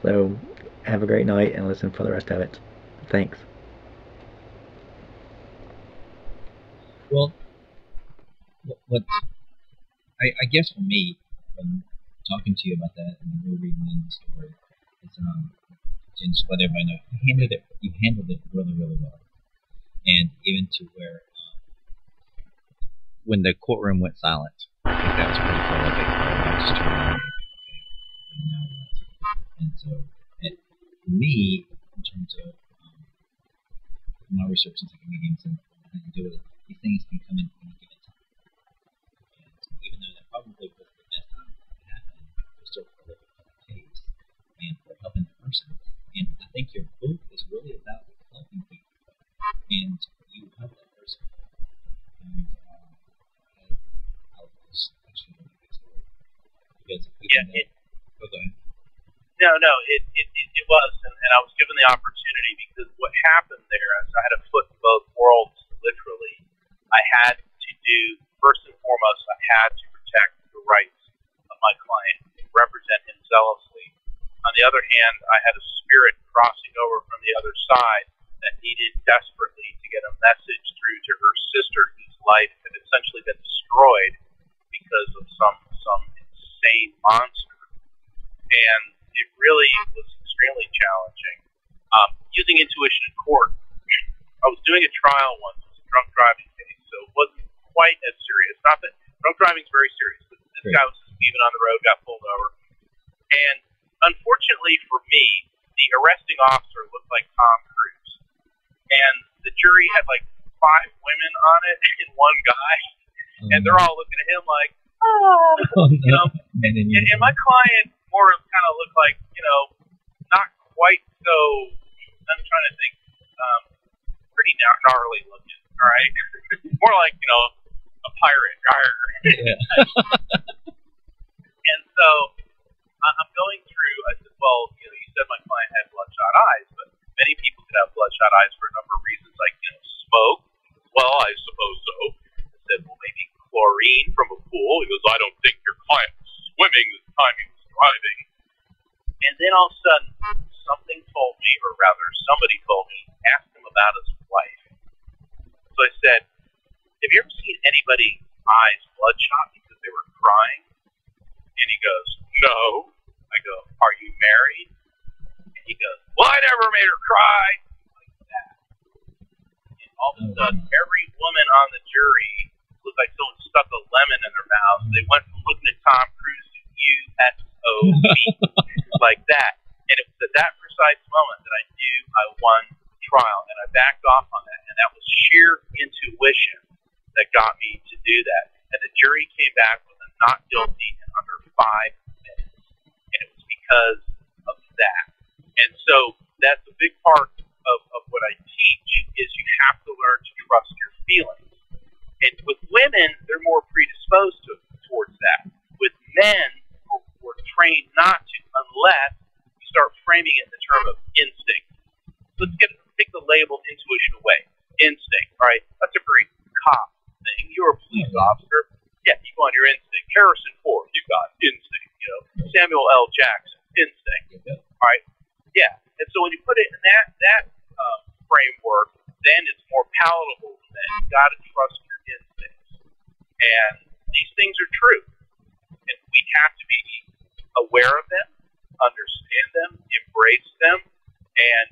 So have a great night and listen for the rest of it. Thanks. Well, what I guess for me, from talking to you about that and we're reading in the story, it's and just let everybody know you handled it really, really well, and even to where when the courtroom went silent, I think that was pretty prolific. Just to remember, and so, for me, in terms of my research into mediums and how you do it, these things can come in any given time. And even though that probably was the best time it happened, it was still prolific for the case and for helping the person. And I think your book is really about helping people, and you help that person. And I'll just actually make a story because go ahead. No, it was, and I was given the opportunity because what happened there is I had a foot in both worlds, literally. I had to do, first and foremost, I had to protect the rights of my client, represent him zealously. On the other hand, I had a spirit crossing over from the other side that needed desperately to get a message through to her sister whose life had essentially been destroyed because of some insane monster. And it really was extremely challenging. Using intuition in court, I was doing a trial once. It was a drunk driving case, so it wasn't quite as serious. Not that drunk driving is very serious, but this guy was just leaving on the road, got pulled over. And unfortunately for me, the arresting officer looked like Tom Cruise. And the jury had like 5 women on it and one guy. And they're all looking at him like, oh, you know. And my client more kind of looked like, you know, not quite so, I'm trying to think, pretty gnarly looking, all right? More like, you know, a pirate. Yeah. And so I'm going through, I said, well, you know, you said my client had bloodshot eyes, but many people could have bloodshot eyes for a number of reasons, like, you know, smoke. Well, I suppose so. I said, well, maybe chlorine from a pool. He goes, I don't think your client was swimming the time he was driving. And then all of a sudden, something told me, or rather, somebody told me, ask him about his wife. So I said, have you ever seen anybody's eyes bloodshot because they were crying? And he goes, no. I go, are you married? And he goes, well, I never made her cry. Like that. And all of a sudden, every woman on the jury looked like someone stuck a lemon in their mouth. They went from looking at Tom Cruise to USOB. Like that. And it was at that precise moment that I knew I won the trial, and I backed off on that. And that was sheer intuition that got me to do that. And the jury came back with a not guilty in under 5 minutes. And it was because of that. And so that's a big part of what I teach is you have to learn to trust your feelings. And with women, they're more predisposed towards that. With men, we're trained not to unless you start framing it in the term of instinct. Let's take the label intuition away. Instinct, all right? That's a very cop thing. You're a police officer. Yeah, you go on your instinct. Harrison Ford, you got instinct. You know, Samuel L. Jackson, instinct. All right? Yeah. And so when you put it in that framework, then it's more palatable. Then you got to trust your instincts. And these things are true, and we have to be aware of them, understand them, embrace them, and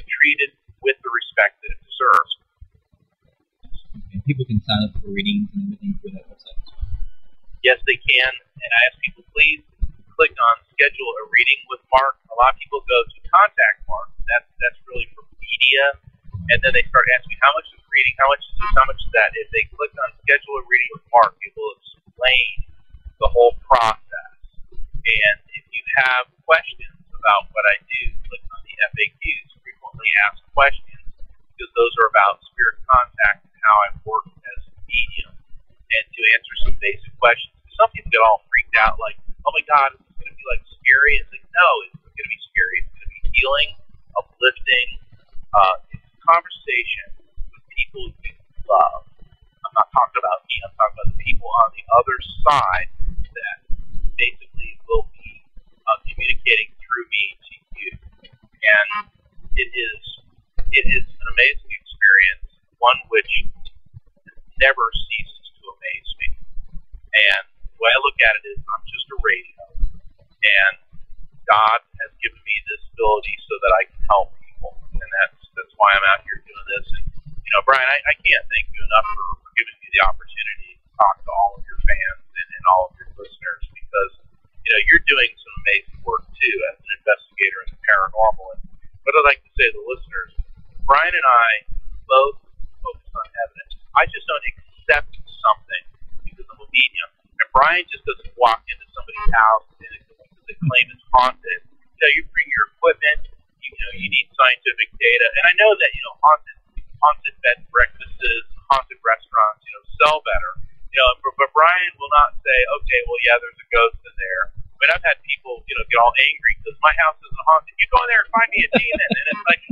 treat it with the respect that it deserves. And people can sign up for readings and everything for that website as well. Yes, they can, and I ask people, please click on schedule a reading with Mark. A lot of people go to contact Mark. That's really for media, and then they start asking how much is reading, how much is this, how much is that. If they click on schedule a reading with Mark, it will explain the whole process. And if you have questions about what I do, click on the FAQs, frequently asked questions, because those are about spirit contact and how I work as a medium, and to answer some basic questions. Some people get all freaked out, like, oh my God, is this going to be like scary? It's like, no, it's not going to be scary. It's going to be healing, uplifting. It's a conversation with people you love. I'm not talking about me. I'm talking about the people on the other side that basically will be communicating through me to you. And it is an amazing experience, one which never ceases to amaze me. And the way I look at it is I'm just a radio, and God has given me this ability so that I can help people, and that's why I'm out here doing this. And Bryan, I can't thank you enough for giving me the opportunity to talk to all of your fans and all of your listeners, because you're doing some amazing work too as an investigator in the paranormal. And what I'd like to say to the listeners, Bryan and I both focus on evidence. I just don't accept something because I'm a medium. And Bryan just doesn't walk into somebody's house and they claim it's haunted. You bring your equipment. You need scientific data. And I know that haunted bed and breakfasts, haunted restaurants, sell better. But Bryan will not say, okay, well, yeah, there's a ghost in there. I mean, I've had people, get all angry because my house isn't haunted. You go in there and find me a demon, and it's like,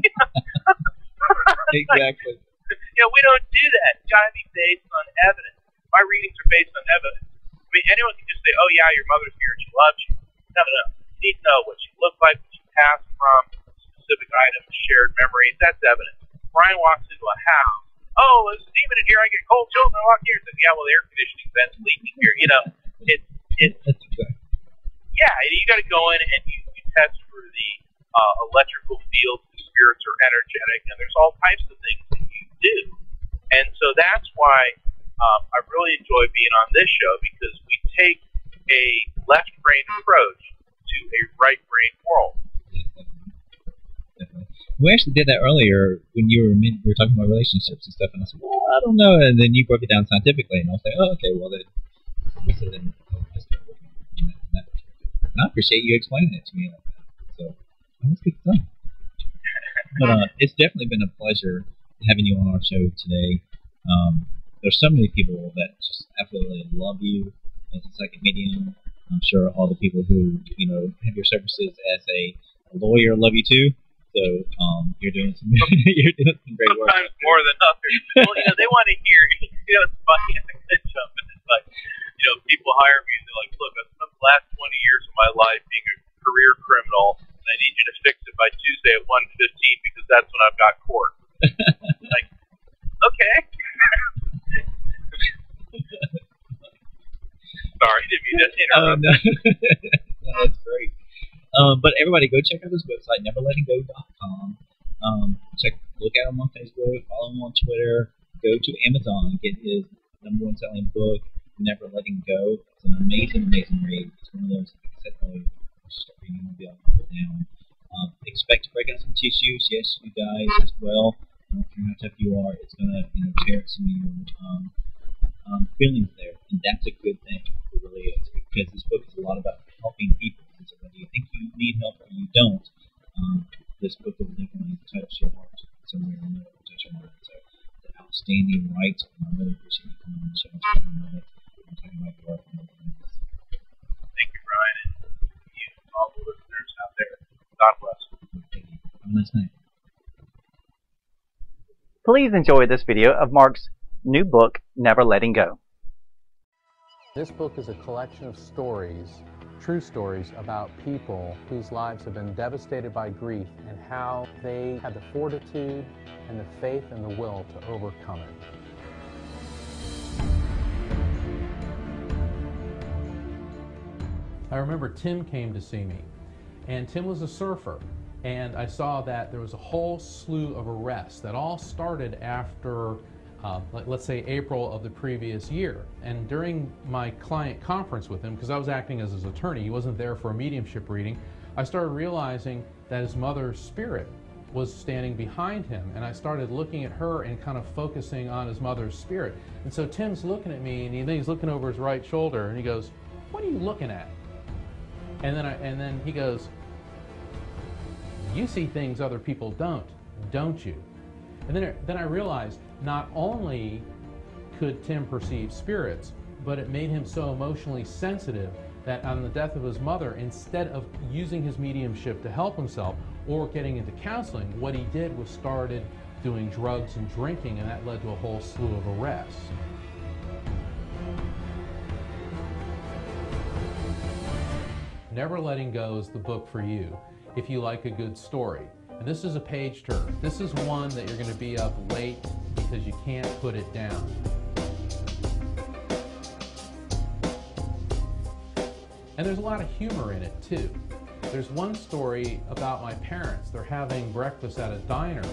exactly. We don't do that. It's got to be based on evidence. My readings are based on evidence. I mean, anyone can just say, oh, yeah, your mother's here and she loves you. No. You need to know what she looked like, what she passed from, specific items, shared memories. That's evidence. Bryan walks into a house. Oh, there's a demon in here. I get cold chills and I walk here. Says, yeah, well, the air conditioning vent's leaking here. That's exactly. Yeah, you got to go in and you test for the electrical fields, the spirits are energetic, and there's all types of things that you do. And so that's why I really enjoy being on this show, because we take a left brain approach to a right brain world. Definitely. We actually did that earlier when we were talking about relationships and stuff, and I said, well, I don't know, and then you broke it down scientifically, and I was like, oh, okay, well, then and I appreciate you explaining it to me like that. So that was good stuff. But it's definitely been a pleasure having you on our show today. There's so many people that just absolutely love you as a psychic medium. I'm sure all the people who have your services as a lawyer love you too. So you're doing some great work. Sometimes more than others. Well, they want to hear. It's funny. I could jump in. It's like, people hire me and they're like, look, I've spent the last 20 years of my life being a career criminal, and I need you to fix it by Tuesday at 1:15 because that's when I've got court. Like, okay. Sorry, didn't mean to interrupt. No, that's great. But everybody, go check out his website, neverlettinggo.com. Look at him on Facebook, follow him on Twitter, go to Amazon, get his #1 selling book, Never Letting Go. It's an amazing, amazing read. It's one of those, like I said earlier, start reading and be able to put down. Expect to break out some tissues, yes, you guys as well. I don't care how tough you are, it's going to tear at some of your feelings there, and that's a good thing. It really is, because this book is a lot about helping people. And so whether you think you need help or you don't, this book will definitely touch your heart somewhere in there. Touch your heart. So it's an outstanding write, and I really appreciate you coming on the show and talking about it. I'm talking about your work and everything. Thank you, Bryan, and you, all the listeners out there. God bless. Thank you. Have a nice night. Please enjoy this video of Mark's new book, Never Letting Go. This book is a collection of stories, true stories about people whose lives have been devastated by grief and how they had the fortitude and the faith and the will to overcome it. I remember Tim came to see me, and Tim was a surfer, and I saw that there was a whole slew of arrests that all started after, let's say, April of the previous year. And during my client conference with him, because I was acting as his attorney, he wasn't there for a mediumship reading, I started realizing that his mother's spirit was standing behind him, and I started looking at her and kind of focusing on his mother's spirit. And so Tim's looking at me, and he's looking over his right shoulder, and he goes, "What are you looking at?" And then he goes, "You see things other people don't you?" And then I realized not only could Tim perceive spirits, but it made him so emotionally sensitive that on the death of his mother, instead of using his mediumship to help himself or getting into counseling, what he did was started doing drugs and drinking, and that led to a whole slew of arrests. Never Letting Go is the book for you if you like a good story. And this is a page turner. This is one that you're going to be up late because you can't put it down. And there's a lot of humor in it too. There's one story about my parents. They're having breakfast at a diner,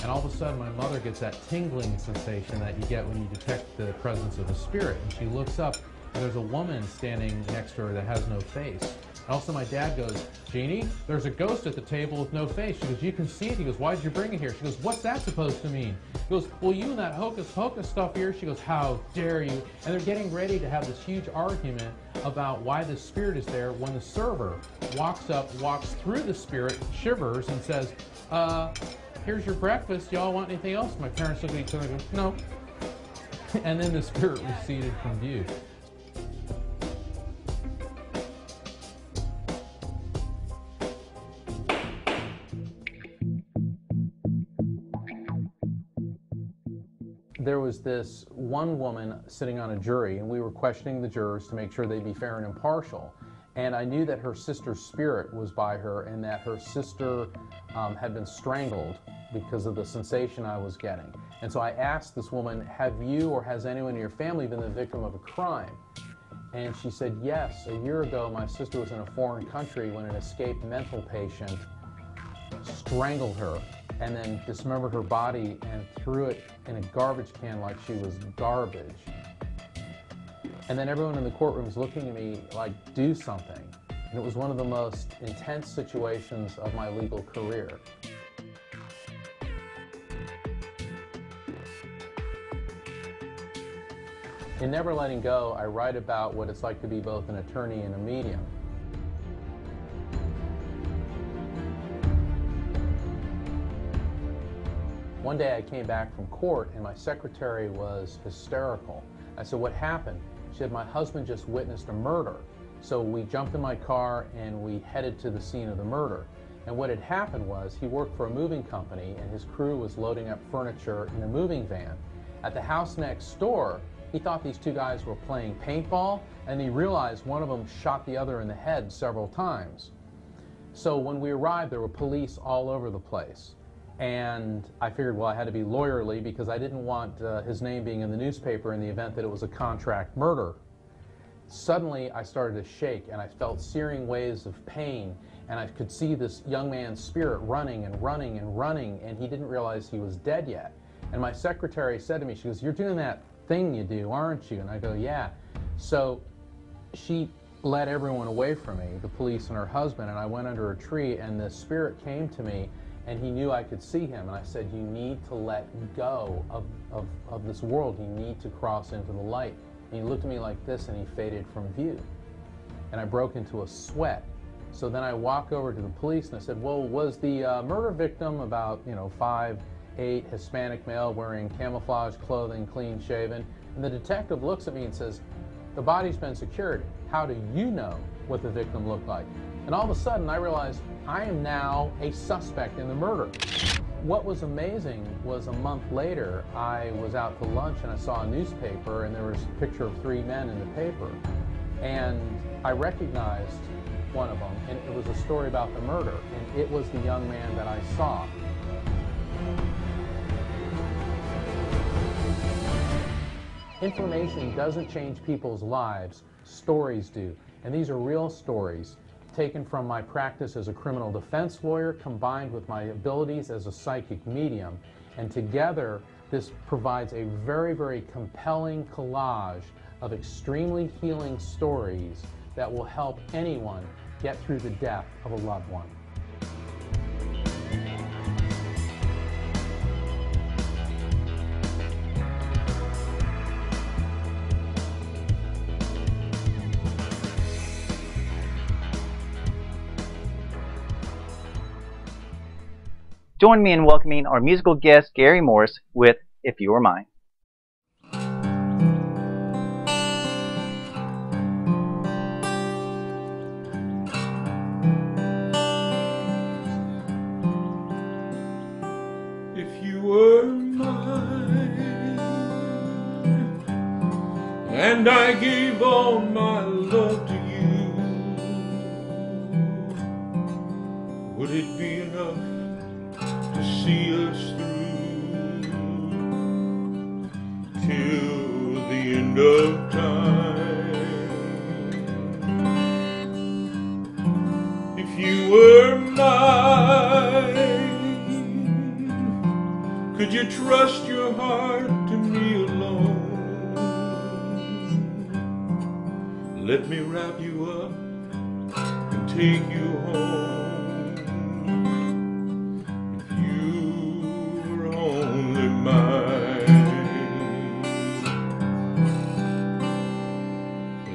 and all of a sudden my mother gets that tingling sensation that you get when you detect the presence of a spirit. And she looks up, and there's a woman standing next to her that has no face. Also, my dad goes, "Jeannie, there's a ghost at the table with no face." She goes, "You can see it." He goes, "Why did you bring it here?" She goes, "What's that supposed to mean?" He goes, "Well, you and that hocus pocus stuff here." She goes, "How dare you?" And they're getting ready to have this huge argument about why the spirit is there when the server walks up, walks through the spirit, shivers, and says, "Here's your breakfast. Y'all want anything else?" My parents look at each other and go, "No." And then the spirit receded from view. There was this one woman sitting on a jury, and we were questioning the jurors to make sure they'd be fair and impartial. And I knew that her sister's spirit was by her, and that her sister had been strangled because of the sensation I was getting. And so I asked this woman, "Have you or has anyone in your family been the victim of a crime?" And she said, "Yes, a year ago my sister was in a foreign country when an escaped mental patient strangled her and then dismembered her body and threw it in a garbage can like she was garbage." And then everyone in the courtroom was looking at me like, "Do something." And it was one of the most intense situations of my legal career. In Never Letting Go, I write about what it's like to be both an attorney and a medium. One day I came back from court and my secretary was hysterical. I said, "What happened?" She said, "My husband just witnessed a murder." So we jumped in my car and we headed to the scene of the murder. And what had happened was he worked for a moving company and his crew was loading up furniture in a moving van. At the house next door, he thought these two guys were playing paintball, and he realized one of them shot the other in the head several times. So when we arrived, there were police all over the place. And I figured, well, I had to be lawyerly because I didn't want his name being in the newspaper in the event that it was a contract murder. Suddenly, I started to shake, and I felt searing waves of pain, and I could see this young man's spirit running and running and running, and he didn't realize he was dead yet. And my secretary said to me, she goes, "You're doing that thing you do, aren't you?" And I go, "Yeah." So she led everyone away from me, the police and her husband, and I went under a tree, and the spirit came to me, and he knew I could see him, and I said, "You need to let go of this world. You need to cross into the light." And he looked at me like this, and he faded from view. And I broke into a sweat. So then I walked over to the police, and I said, "Well, was the murder victim about, 5'8", Hispanic male, wearing camouflage clothing, clean shaven?" And the detective looks at me and says, "The body's been secured. How do you know what the victim looked like?" And all of a sudden I realized I am now a suspect in the murder. What was amazing was a month later I was out to lunch and I saw a newspaper and there was a picture of 3 men in the paper. And I recognized one of them, and it was a story about the murder, and it was the young man that I saw. Information doesn't change people's lives, stories do. And these are real stories taken from my practice as a criminal defense lawyer combined with my abilities as a psychic medium. And together, this provides a very, very compelling collage of extremely healing stories that will help anyone get through the death of a loved one. Join me in welcoming our musical guest, Gary Morris, with If You Were Mine. If you were mine, and I gave all my love to you, would it be enough to see us through till the end of time? If you were mine, could you trust your heart to me alone? Let me wrap you up and take you home.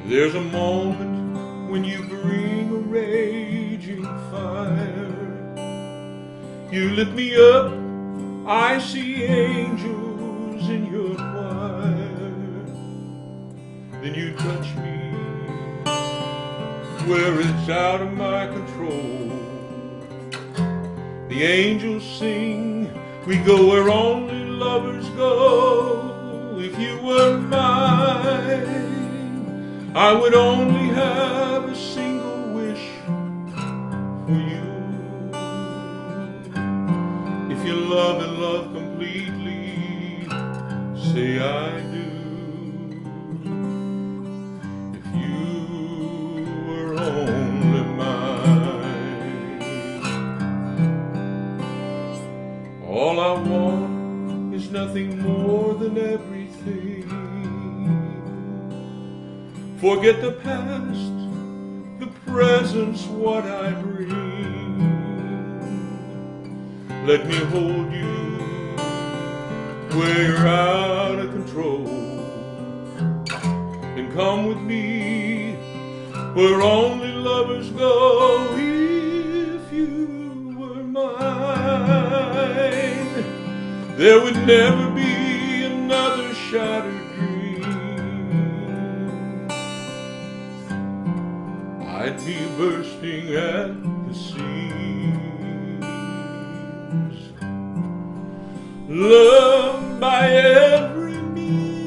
There's a moment when you bring a raging fire. You lift me up, I see angels in your choir. Then you touch me where it's out of my control. The angels sing, we go where only lovers go. If you were mine, I would only have a single wish for you. If you love and love completely, say I do. If you were only mine, all I want is nothing more than everything. Forget the past, the present's what I bring. Let me hold you where you're out of control, and come with me where only lovers go. If you were mine, there would never be another shattered dream. I'd be bursting at the seams, loved by every means.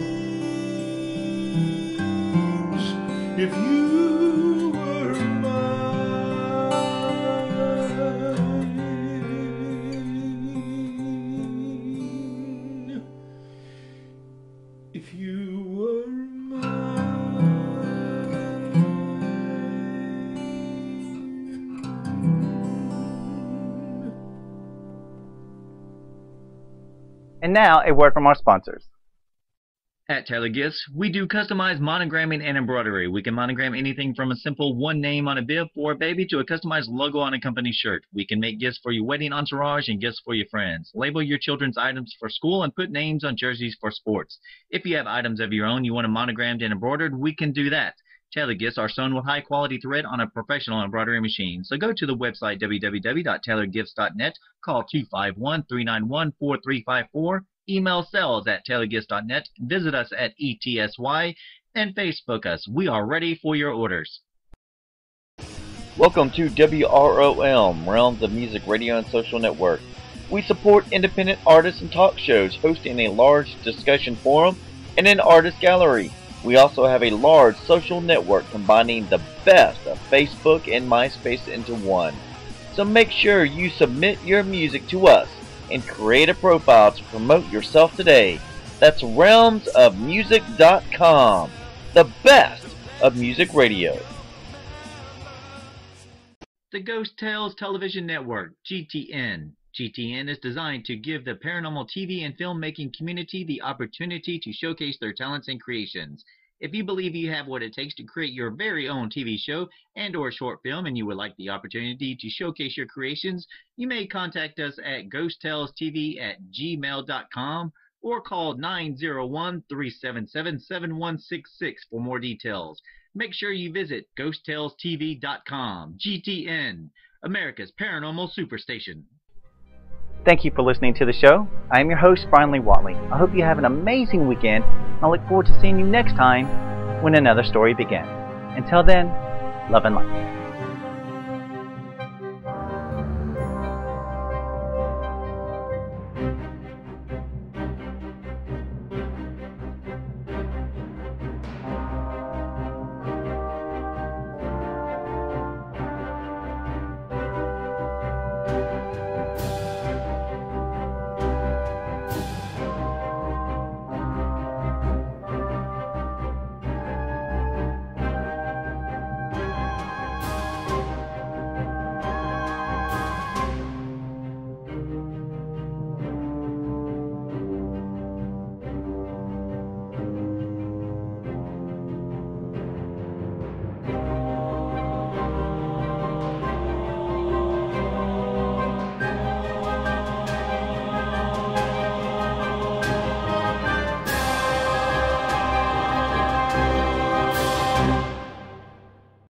If you were mine, if you were mine. And now, a word from our sponsors. At Taylor Gifts, we do customized monogramming and embroidery. We can monogram anything from a simple one name on a bib for a baby to a customized logo on a company shirt. We can make gifts for your wedding entourage and gifts for your friends. Label your children's items for school and put names on jerseys for sports. If you have items of your own you want them monogrammed and embroidered, we can do that. Tailor Gifts are sewn with high-quality thread on a professional embroidery machine. So go to the website www.tailorgifts.net, call 251-391-4354, email sales@tailorgifts.net, visit us at ETSY, and Facebook us. We are ready for your orders. Welcome to WROM, Realms of Music Radio and Social Network. We support independent artists and talk shows, hosting a large discussion forum and an artist gallery. We also have a large social network combining the best of Facebook and MySpace into one. So make sure you submit your music to us and create a profile to promote yourself today. That's realmsofmusic.com, the best of music radio. The Ghost Tales Television Network, GTN. GTN is designed to give the paranormal TV and filmmaking community the opportunity to showcase their talents and creations. If you believe you have what it takes to create your very own TV show and or short film and you would like the opportunity to showcase your creations, you may contact us at ghosttales.tv@gmail.com or call 901-377-7166 for more details. Make sure you visit ghosttalestv.com. GTN, America's Paranormal Superstation. Thank you for listening to the show. I am your host, Bryan Lee Whatley. I hope you have an amazing weekend. I look forward to seeing you next time when another story begins. Until then, love and light.